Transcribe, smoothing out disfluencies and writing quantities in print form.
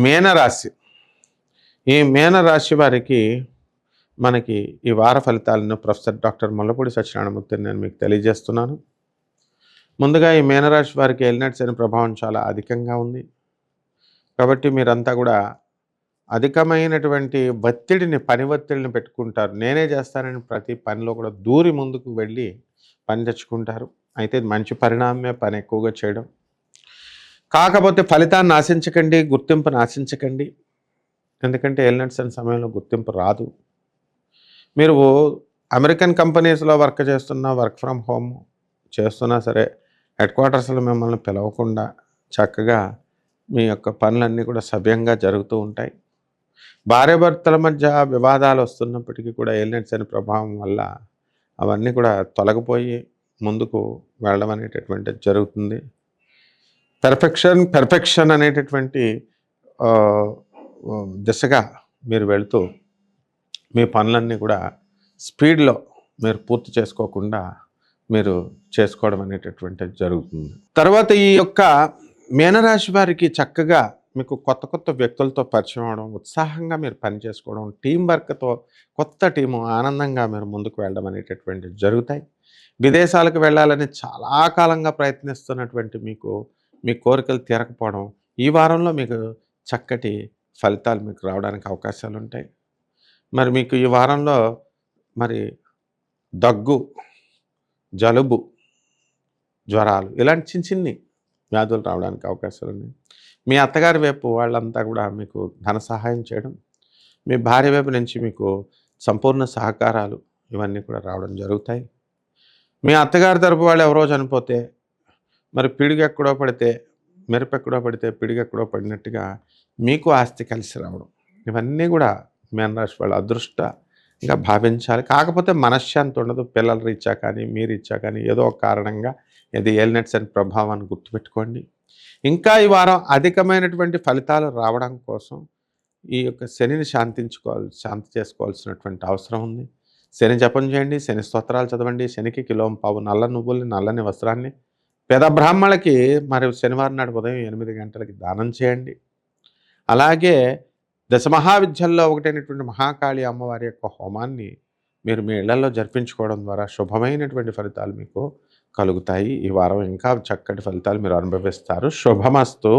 మీనరాశి. ఈ మీనరాశి వారికి మనకి ఈ వార ఫలితాలను ప్రొఫెసర్ డాక్టర్ ముల్లపూడి సత్యనారాయణమూర్తిని నేను మీకు తెలియజేస్తున్నాను. ముందుగా ఈ మీనరాశి వారికి ఎలినట్ శని ప్రభావం చాలా అధికంగా ఉంది. కాబట్టి మీరంతా కూడా అధికమైనటువంటి పని ఒత్తిడిని పెట్టుకుంటారు. నేనే చేస్తానని ప్రతి పనిలో కూడా దూరి ముందుకు వెళ్ళి పని తెచ్చుకుంటారు. అయితే ఇది మంచి పరిణామమే, పని ఎక్కువగా చేయడం. కాకపోతే ఫలితాన్ని ఆశించకండి, గుర్తింపును ఆశించకండి. ఎందుకంటే ఎలినట్ శని సమయంలో గుర్తింపు రాదు. మీరు అమెరికన్ కంపెనీస్లో వర్క్ చేస్తున్నా, వర్క్ ఫ్రమ్ హోమ్ చేస్తున్నా సరే, హెడ్ క్వార్టర్స్లో మిమ్మల్ని పిలవకుండా చక్కగా మీ యొక్క పనులన్నీ కూడా సవ్యంగా జరుగుతూ ఉంటాయి. భార్యాభర్తల మధ్య వివాదాలు వస్తున్నప్పటికీ కూడా ఎలినట్ శని ప్రభావం వల్ల అవన్నీ కూడా తొలగిపోయి ముందుకు వెళ్ళడం అనేటటువంటిది జరుగుతుంది. పెర్ఫెక్షన్ అనేటటువంటి దిశగా మీరు వెళుతూ మీ పనులన్నీ కూడా స్పీడ్లో మీరు పూర్తి చేసుకోకుండా మీరు చేసుకోవడం అనేటటువంటిది జరుగుతుంది. తర్వాత ఈ యొక్క మీనరాశి వారికి చక్కగా మీకు కొత్త కొత్త వ్యక్తులతో పరిచయం అవడం, ఉత్సాహంగా మీరు పని చేసుకోవడం, టీం వర్క్తో కొత్త టీము ఆనందంగా మీరు ముందుకు వెళ్ళడం అనేటటువంటివి జరుగుతాయి. విదేశాలకు వెళ్ళాలని చాలా కాలంగా ప్రయత్నిస్తున్నటువంటి మీకు మీ కోరికలు తీరకపోవడం, ఈ వారంలో మీకు చక్కటి ఫలితాలు మీకు రావడానికి అవకాశాలు ఉంటాయి. మరి మీకు ఈ వారంలో మరి దగ్గు, జలుబు, జ్వరాలు ఇలాంటి చిన్న చిన్ని వ్యాధులు రావడానికి అవకాశాలు ఉన్నాయి. మీ అత్తగారి వైపు వాళ్ళంతా కూడా మీకు ధన సహాయం చేయడం, మీ భార్య వైపు నుంచి మీకు సంపూర్ణ సహకారాలు ఇవన్నీ కూడా రావడం జరుగుతాయి. మీ అత్తగారి తరపు వాళ్ళు ఎవరో చనిపోతే మరి పిడుగెక్కడో పడితే, మెరుపెక్కడో పడితే పిడుగెక్కడో పడినట్టుగా మీకు ఆస్తి కలిసి రావడం, ఇవన్నీ కూడా మీనరాశి వాళ్ళు అదృష్టంగా భావించాలి. కాకపోతే మనశ్శాంతి ఉండదు. పిల్లల రీత్యా కానీ మీరు ఇచ్చా కానీ ఏదో ఒక కారణంగా ఇది ఎలినట్ శని ప్రభావాన్ని గుర్తుపెట్టుకోండి. ఇంకా ఈ వారం అధికమైనటువంటి ఫలితాలు రావడం కోసం ఈ యొక్క శనిని శాంతి చేసుకోవాల్సినటువంటి అవసరం ఉంది. శని జపం చేయండి, శని స్తోత్రాలు చదవండి, శనికి కిలోంపావు నల్ల నువ్వుల్ని, నల్లని వస్త్రాన్ని పేద బ్రాహ్మణులకి మరి శనివారం నాడు ఉదయం 8 గంటలకి దానం చేయండి. అలాగే దశమహావిద్యల్లో ఒకటైనటువంటి మహాకాళి అమ్మవారి యొక్క హోమాన్ని మీరు మీ ఇళ్లలో జరిపించుకోవడం ద్వారా శుభమైనటువంటి ఫలితాలు మీకు కలుగుతాయి. ఈ వారం ఇంకా చక్కటి ఫలితాలు మీరు అనుభవిస్తారు. శుభమస్తు.